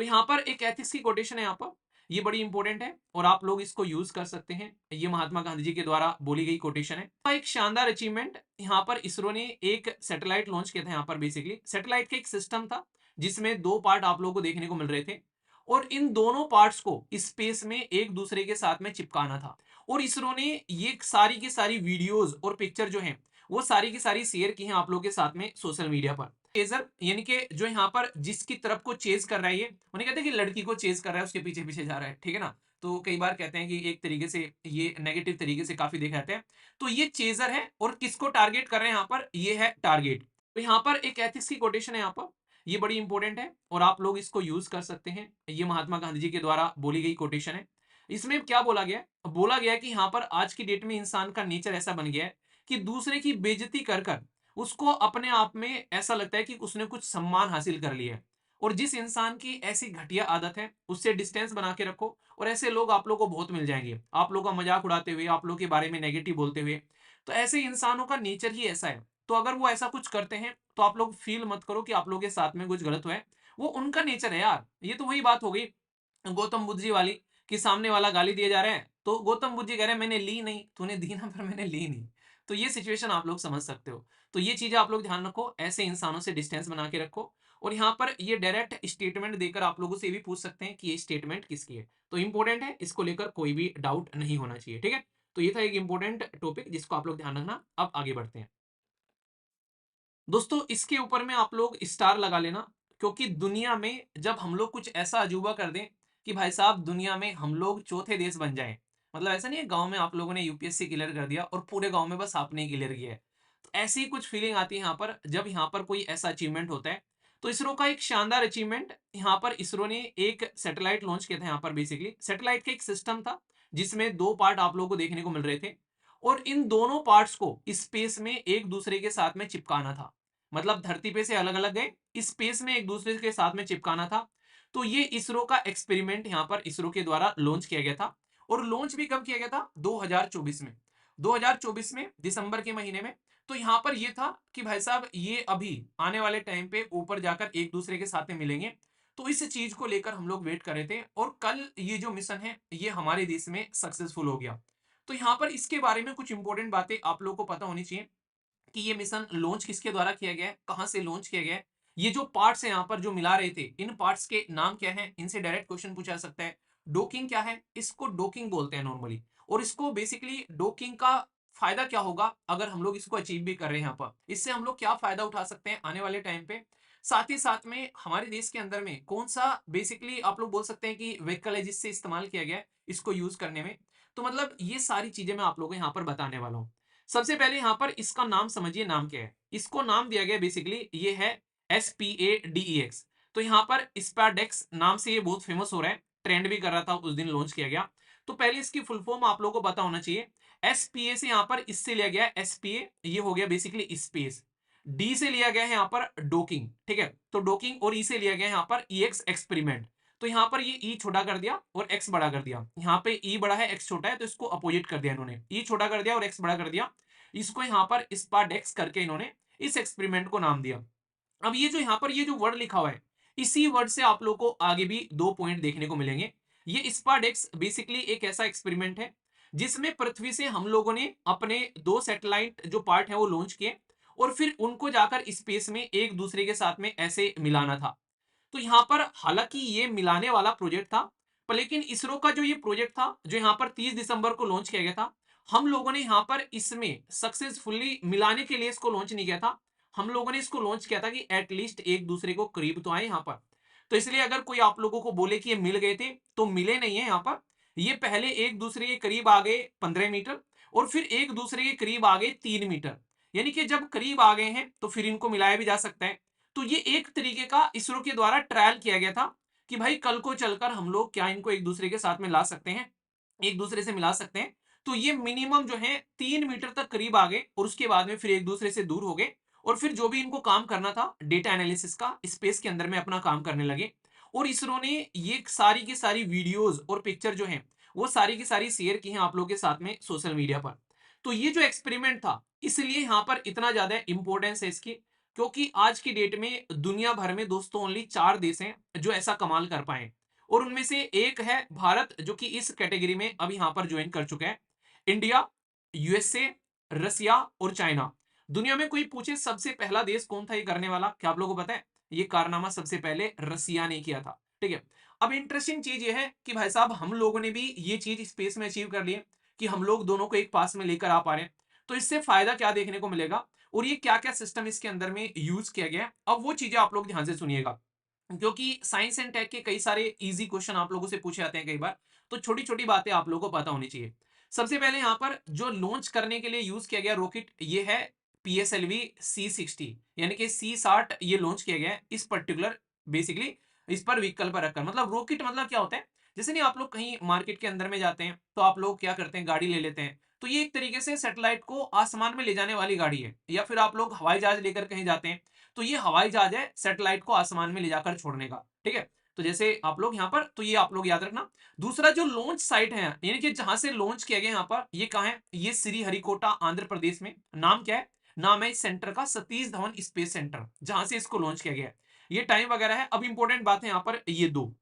तो यहाँ पर एक एथिक्स की कोटेशन है यहाँ पर, ये बड़ी इंपॉर्टेंट है और आप लोग इसको यूज कर सकते हैं। ये महात्मा गांधी जी के द्वारा बोली गई कोटेशन है। एक शानदार अचीवमेंट, यहाँ पर इसरो ने एक सैटेलाइट लॉन्च किया था। यहाँ पर बेसिकली सैटेलाइट का एक सिस्टम था जिसमें दो पार्ट आप लोगों को देखने को मिल रहे थे और इन दोनों पार्ट्स को स्पेस में एक दूसरे के साथ में चिपकाना था। और इसरो ने ये सारी की सारी वीडियोस और पिक्चर जो है वो सारी की सारी शेयर की हैं आप लोगों के साथ में सोशल मीडिया पर। चेजर यानी कि जो यहाँ पर जिसकी तरफ को चेज कर रहा है, ये उन्हें कहते हैं कि लड़की को चेज कर रहा है, उसके पीछे पीछे जा रहा है, ठीक है ना। तो कई बार कहते हैं कि एक तरीके से ये नेगेटिव तरीके से काफी देखा जाता है। तो ये चेजर है और किसको टारगेट कर रहे हैं यहाँ पर, ये है टारगेट। तो यहाँ पर एक एथिक्स की कोटेशन है यहाँ पर, ये बड़ी इंपॉर्टेंट है और आप लोग इसको यूज कर सकते हैं। ये महात्मा गांधी जी के द्वारा बोली गई कोटेशन है। इसमें क्या बोला गया, बोला गया कि यहाँ पर आज की डेट में इंसान का नेचर ऐसा बन गया है कि दूसरे की बेइज्जती कर कर उसको अपने आप में ऐसा लगता है कि उसने कुछ सम्मान हासिल कर लिया है। और जिस इंसान की ऐसी घटिया आदत है उससे डिस्टेंस बना के रखो और ऐसे लोग आप लोग को बहुत मिल जाएंगे, आप लोग का मजाक उड़ाते हुए, आप लोग के बारे में नेगेटिव बोलते हुए। तो ऐसे इंसानों का नेचर ही ऐसा है। तो अगर वो ऐसा कुछ करते हैं तो आप लोग फील मत करो कि आप लोग के साथ में कुछ गलत हुआ है, वो उनका नेचर है यार। ये तो वही बात हो गई गौतम बुद्ध जी वाली, कि सामने वाला गाली दिए जा रहे हैं तो गौतम बुद्ध जी कह रहे हैं मैंने ली नहीं, तूने दी ना पर मैंने ली नहीं। तो ये सिचुएशन आप लोग समझ सकते हो। तो ये चीजें आप लोग ध्यान रखो, ऐसे इंसानों से डिस्टेंस बना के रखो। और यहाँ पर ये डायरेक्ट स्टेटमेंट देकर आप लोगों से भी पूछ सकते हैं कि ये स्टेटमेंट किसकी है। तो इंपॉर्टेंट है, इसको लेकर कोई भी डाउट नहीं होना चाहिए, ठीक है। तो ये था एक इंपॉर्टेंट टॉपिक जिसको आप लोग ध्यान रखना। अब आगे बढ़ते हैं दोस्तों, इसके ऊपर में आप लोग स्टार लगा लेना, क्योंकि दुनिया में जब हम लोग कुछ ऐसा अजूबा कर दें कि भाई साहब दुनिया में हम लोग चौथे देश बन जाएं, मतलब ऐसा नहीं है गांव में आप लोगों ने यूपीएससी क्लियर कर दिया और पूरे गांव में बस आपने ही क्लियर किया है। तो ऐसी कुछ फीलिंग आती है यहाँ पर जब यहाँ पर कोई ऐसा अचीवमेंट होता है। तो इसरो का एक शानदार अचीवमेंट, यहाँ पर इसरो ने एक सैटेलाइट लॉन्च किया था। यहाँ पर बेसिकली सैटेलाइट का एक सिस्टम था जिसमें दो पार्ट आप लोगों को देखने को मिल रहे थे और इन दोनों पार्ट्स को स्पेस में एक दूसरे के साथ में चिपकाना था। मतलब धरती पे से अलग अलग गए, स्पेस में एक दूसरे के साथ में चिपकाना था। तो ये इसरो का एक्सपेरिमेंट यहाँ पर इसरो के द्वारा लॉन्च किया गया था। और लॉन्च भी कब किया गया था, 2024 में। 2024 में दिसंबर के महीने में। तो यहाँ पर ये था कि भाई साहब ये अभी आने वाले टाइम पे ऊपर जाकर एक दूसरे के साथ में मिलेंगे। तो इस चीज को लेकर हम लोग वेट कर रहे थे और कल ये जो मिशन है ये हमारे देश में सक्सेसफुल हो गया। तो यहाँ पर इसके बारे में कुछ इंपॉर्टेंट बातें आप लोग को पता होनी चाहिए कि ये मिशन लॉन्च किसके द्वारा किया गया है, कहां से लॉन्च किया गया है। ये जो पार्ट्स हैं यहाँ पर जो मिला रहे थे, इन पार्ट्स के नाम क्या है, इनसे डायरेक्ट क्वेश्चन पूछा जा सकता है। डोकिंग क्या है, इसको डोकिंग बोलते हैं नॉर्मली। और इसको बेसिकली डोकिंग का फायदा क्या होगा अगर हम लोग इसको अचीव भी कर रहे हैं यहाँ पर, इससे हम लोग क्या फायदा उठा सकते हैं आने वाले टाइम पे। साथ ही साथ में हमारे देश के अंदर में कौन सा बेसिकली आप लोग बोल सकते हैं कि व्हीकल है जिससे इस्तेमाल किया गया है इसको यूज करने में। तो मतलब ये सारी चीजें मैं आप लोगों को यहाँ पर बताने वाला हूँ। सबसे पहले यहाँ पर इसका नाम समझिए, नाम क्या है। इसको नाम दिया गया बेसिकली ये है SPADEX। तो यहाँ पर स्पैडेक्स नाम से ये बहुत फेमस हो रहा है, ट्रेंड भी कर रहा था उस दिन लॉन्च किया गया। तो पहले इसकी फुल फॉर्म आप लोगों को पता होना चाहिए। SPA से यहाँ पर इससे लिया गया SPA, ये हो गया बेसिकली स्पेस। डी से लिया गया है यहाँ पर डोकिंग, ठीक है। तो डोकिंग और ई से लिया गया है यहाँ पर EX एक्सपेरिमेंट। तो यहाँ पर ये ई छोटा कर दिया और एक्स बड़ा कर दिया। यहाँ पे ई बड़ा है एक्स छोटा है तो इसको अपोजिट कर दिया इन्होंने, ई छोटा कर दिया और एक्स बड़ा कर दिया। इसको यहाँ पर स्पाडेक्स करके इन्होंने इस एक्सपेरिमेंट को नाम दिया। अब ये जो यहाँ पर ये जो वर्ड लिखा हुआ है, इसी वर्ड से आप लोग को आगे भी दो पॉइंट देखने को मिलेंगे। ये स्पाडेक्स बेसिकली एक ऐसा एक्सपेरिमेंट है जिसमें पृथ्वी से हम लोगों ने अपने दो सैटेलाइट जो पार्ट है वो लॉन्च किए और फिर उनको जाकर स्पेस में एक दूसरे के साथ में ऐसे मिलाना था। तो यहाँ पर हालांकि ये मिलाने वाला प्रोजेक्ट था, पर लेकिन इसरो का जो ये प्रोजेक्ट था जो यहाँ पर 30 दिसंबर को लॉन्च किया गया था, हम लोगों ने यहाँ पर इसमें सक्सेसफुली मिलाने के लिए इसको लॉन्च नहीं किया था। हम लोगों ने इसको लॉन्च किया था कि एटलीस्ट एक दूसरे को करीब तो आए यहाँ पर। तो इसलिए अगर कोई आप लोगों को बोले कि ये मिल गए थे, तो मिले नहीं है यहाँ पर। ये पहले एक दूसरे के करीब आ गए 15 मीटर और फिर एक दूसरे के करीब आ गए 3 मीटर। यानी कि जब करीब आ गए हैं तो फिर इनको मिलाया भी जा सकता है। तो ये एक तरीके का इसरो के द्वारा ट्रायल किया गया था कि भाई कल को चलकर हम लोग क्या इनको एक दूसरे के साथ में ला सकते हैं, एक दूसरे से मिला सकते हैं। तो ये मिनिमम जो है 3 मीटर तक करीब आ गए और उसके बाद में फिर एक दूसरे से दूर हो गए। और फिर जो भी इनको काम करना था डेटा एनालिसिस का, स्पेस के अंदर में अपना काम करने लगे। और इसरो ने ये सारी की सारी वीडियोस और पिक्चर जो है वो सारी की सारी शेयर की हैं आप लोगों के साथ में सोशल मीडिया पर। तो ये जो एक्सपेरिमेंट था इसलिए यहाँ पर इतना ज्यादा इंपॉर्टेंस है इसकी। क्योंकि आज की डेट में दुनिया भर में दोस्तों ओनली 4 देश हैं जो ऐसा कमाल कर पाए और उनमें से एक है भारत, जो कि इस कैटेगरी में अब यहां पर ज्वाइन कर चुका है। इंडिया, यूएसए, रसिया और चाइना। दुनिया में कोई पूछे सबसे पहला देश कौन था ये करने वाला, क्या आप लोगों को पता है? ये कारनामा सबसे पहले रसिया ने किया था। ठीक है। अब इंटरेस्टिंग चीज ये है कि भाई साहब हम लोगों ने भी ये चीज स्पेस में अचीव कर ली है कि हम लोग दोनों को एक पास में लेकर आ पा रहे हैं। तो इससे फायदा क्या देखने को मिलेगा और ये क्या क्या सिस्टम इसके अंदर में यूज किया गया है, अब वो चीजें आप लोग ध्यान से सुनिएगा। क्योंकि साइंस एंड टेक के कई सारे इजी क्वेश्चन आप लोगों से पूछे जाते हैं कई बार, तो छोटी छोटी बातें आप लोगों को पता होनी चाहिए। सबसे पहले यहाँ पर जो लॉन्च करने के लिए यूज किया गया रॉकेट ये है PSLV C60, यानी कि C60 ये लॉन्च किया गया है इस पर्टिकुलर बेसिकली इस पर व्हीकल पर रखकर। मतलब रॉकेट मतलब क्या होता है, जैसे नहीं आप लोग कहीं मार्केट के अंदर में जाते हैं तो आप लोग क्या करते हैं, गाड़ी ले लेते हैं, तो ये एक तरीके से सैटेलाइट को आसमान में ले जाने वाली गाड़ी है। या फिर आप लोग हवाई जहाज लेकर कहीं जाते हैं, तो ये हवाई जहाज है सैटेलाइट को आसमान में ले जाकर छोड़ने का। ठीक है। तो जैसे आप लोग यहाँ पर, तो ये आप लोग याद रखना। दूसरा जो लॉन्च साइट है यानी कि जहां से लॉन्च किया गया यहाँ पर, ये कहाँ है, ये श्रीहरिकोटा आंध्र प्रदेश में। नाम क्या है, नाम है इस सेंटर का सतीश धवन स्पेस सेंटर, जहां से इसको लॉन्च किया गया है। ये टाइम वगैरह है। अब इंपॉर्टेंट बात है यहाँ पर ये दो,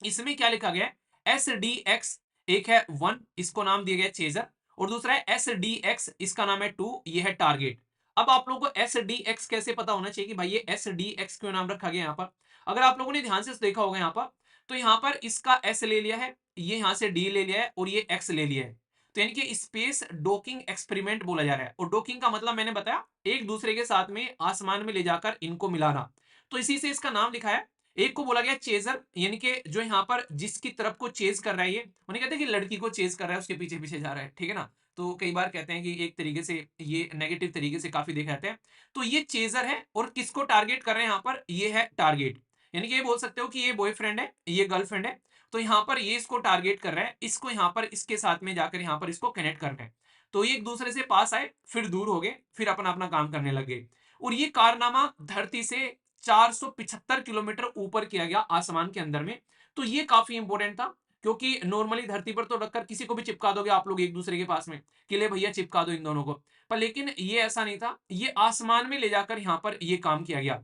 इसमें क्या लिखा गया है, SDX। एक है 1, इसको नाम दिया गया चेजर, और दूसरा है SDX, इसका नाम है 2, ये है टारगेट। अब आप लोगों को SDX कैसे पता होना चाहिए कि भाई ये SDX क्यों नाम रखा गया यहाँ पर। अगर आप लोगों ने ध्यान से देखा होगा यहाँ पर, तो यहाँ पर इसका S ले लिया है, ये यहाँ से D ले लिया है और ये X ले लिया है। तो यानी कि स्पेस डॉकिंग एक्सपेरिमेंट बोला जा रहा है। और डॉकिंग का मतलब मैंने बताया एक दूसरे के साथ में आसमान में ले जाकर इनको मिलाना, तो इसी से इसका नाम लिखा है। एक को बोला गया चेजर, यानी कि जो यहाँ पर जिसकी तरफ को चेज कर रहा है, ये उन्हें कहते हैं कि लड़की को चेज कर रहा है, उसके पीछे पीछे जा रहा है। ठीक है ना। तो कई बार कहते हैं कि एक तरीके से ये नेगेटिव तरीके से काफी देखा जाता है। तो ये चेजर है और किसको टारगेट कर रहे हैं यहाँ पर, ये है टारगेट। यानी कि ये बोल सकते हो कि ये बॉयफ्रेंड है, ये गर्लफ्रेंड है। तो यहाँ पर ये इसको टारगेट कर रहा है, इसको यहाँ पर इसके साथ में जाकर यहाँ पर इसको कनेक्ट करना है। तो ये एक दूसरे से पास आए, फिर दूर हो गए, फिर अपना अपना काम करने लग गए। और ये कारनामा धरती से 475 किलोमीटर ऊपर किया गया आसमान के अंदर में। तो ये काफी इंपॉर्टेंट था, क्योंकि नॉर्मली धरती पर तो रखकर किसी को भी चिपका दोगे आप लोग एक दूसरे के पास में कि ले भैया चिपका दो इन दोनों को, पर लेकिन ये ऐसा नहीं था, ये आसमान में ले जाकर यहाँ पर ये काम किया गया।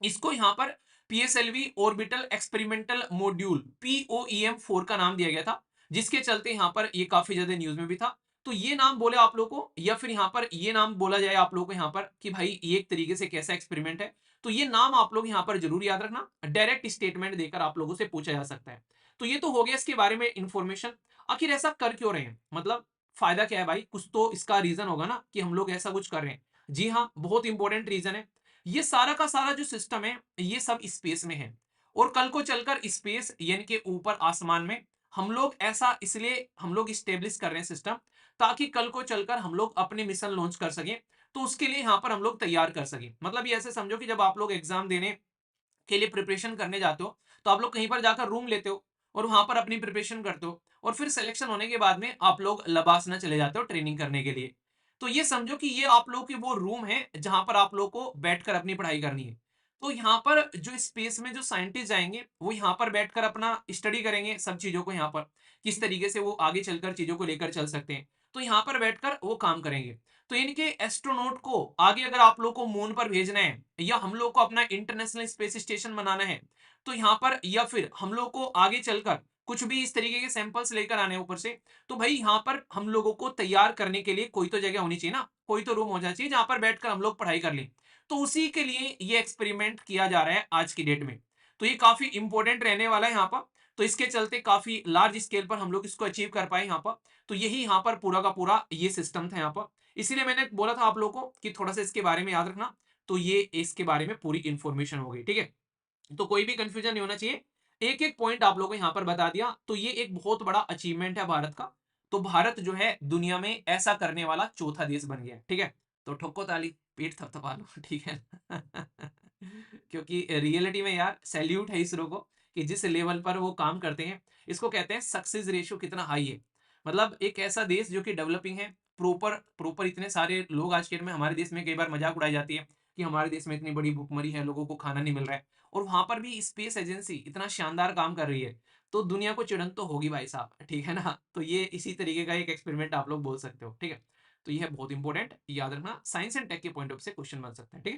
इसको यहाँ पर PSLV orbital experimental module POEM-4 का नाम दिया गया था, जिसके चलते यहाँ पर ये काफी ज्यादा न्यूज में भी था। तो ये नाम बोले आप लोग को, या फिर यहाँ पर ये नाम बोला जाए आप लोग को यहाँ पर कि भाई ये एक तरीके से कैसा एक्सपेरिमेंट है, तो ये नाम आप लोग यहाँ पर जरूर याद रखना। डायरेक्ट स्टेटमेंट देकर आप लोगों से पूछा जा सकता है। तो ये तो हो गया इसके बारे में इंफॉर्मेशन। आखिर ऐसा कर क्यों रहे हैं, मतलब फायदा क्या है भाई, कुछ तो इसका रीजन होगा ना कि हम लोग ऐसा कुछ कर रहे हैं। जी हाँ, बहुत इंपॉर्टेंट रीजन है। ये सारा का सारा जो सिस्टम है ये सब स्पेस में है, और कल को चलकर स्पेस यानी कि ऊपर आसमान में हम लोग ऐसा इसलिए हम लोग स्टेब्लिश कर रहे हैं सिस्टम, ताकि कल को चलकर हम लोग अपने मिशन लॉन्च कर सकें। तो उसके लिए यहाँ पर हम लोग तैयार कर सकें। मतलब ये ऐसे समझो कि जब आप लोग एग्जाम देने के लिए प्रिपरेशन करने जाते हो, तो आप लोग कहीं पर जाकर रूम लेते हो और वहां पर अपनी प्रिपरेशन करते हो, और फिर सिलेक्शन होने के बाद में आप लोग लबासना चले जाते हो ट्रेनिंग करने के लिए। तो ये समझो कि ये आप लोगों की वो रूम है जहां पर आप लोग को बैठकर अपनी पढ़ाई करनी है। तो यहाँ पर जो स्पेस में जो साइंटिस्ट जाएंगे वो यहाँ पर बैठकर अपना स्टडी करेंगे सब चीजों को, यहाँ पर किस तरीके से वो आगे चलकर चीजों को लेकर चल सकते हैं। तो यहाँ पर बैठकर वो काम करेंगे। तो यानी कि एस्ट्रोनॉट को आगे अगर आप लोग को मून पर भेजना है, या हम लोग को अपना इंटरनेशनल स्पेस स्टेशन बनाना है, तो यहाँ पर या फिर हम लोग को आगे चलकर कुछ भी इस तरीके के सैंपल्स लेकर आने हैं ऊपर से, तो भाई यहाँ पर हम लोगों को तैयार करने के लिए कोई तो जगह होनी चाहिए ना, कोई तो रूम होना चाहिए जहां पर बैठकर हम लोग पढ़ाई कर लें। तो उसी के लिए ये एक्सपेरिमेंट किया जा रहा है आज की डेट में। तो ये काफी इंपॉर्टेंट रहने वाला है यहाँ पर। तो इसके चलते काफी लार्ज स्केल पर हम लोग इसको अचीव कर पाए यहाँ पर। तो यही यहाँ पर पूरा का पूरा ये सिस्टम था यहाँ पर। इसीलिए मैंने बोला था आप लोगों को कि थोड़ा सा इसके बारे में याद रखना। तो ये इसके बारे में पूरी इंफॉर्मेशन हो गई। ठीक है। तो कोई भी कंफ्यूजन नहीं होना चाहिए। एक एक पॉइंट आप लोगों को यहाँ पर बता दिया, तो ये एक बहुत बड़ा अचीवमेंट है भारत का। तो भारत जो है दुनिया में ऐसा करने वाला चौथा देश बन गया। ठीक है। तो ठोको ताली, पेट थपथपा लो। ठीक है। क्योंकि रियलिटी में यार सैल्यूट है इसरो को कि जिस लेवल पर वो काम करते हैं। इसको कहते हैं सक्सेस रेशियो कितना हाई है। मतलब एक ऐसा देश जो कि डेवलपिंग है, प्रॉपर प्रॉपर इतने सारे लोग आज के डेट में, हमारे देश में कई बार मजाक उड़ाई जाती है कि हमारे देश में इतनी बड़ी भूखमरी है, लोगों को खाना नहीं मिल रहा है, और वहां पर भी स्पेस एजेंसी इतना शानदार काम कर रही है। तो दुनिया को चिड़न तो होगी भाई साहब। ठीक है ना। तो ये इसी तरीके का एक एक्सपेरिमेंट आप लोग बोल सकते हो। ठीक है। तो ये है बहुत इंपॉर्टेंट, याद रखना, साइंस एंड टेक के पॉइंट ऑफ से क्वेश्चन बन सकता है। ठीक है।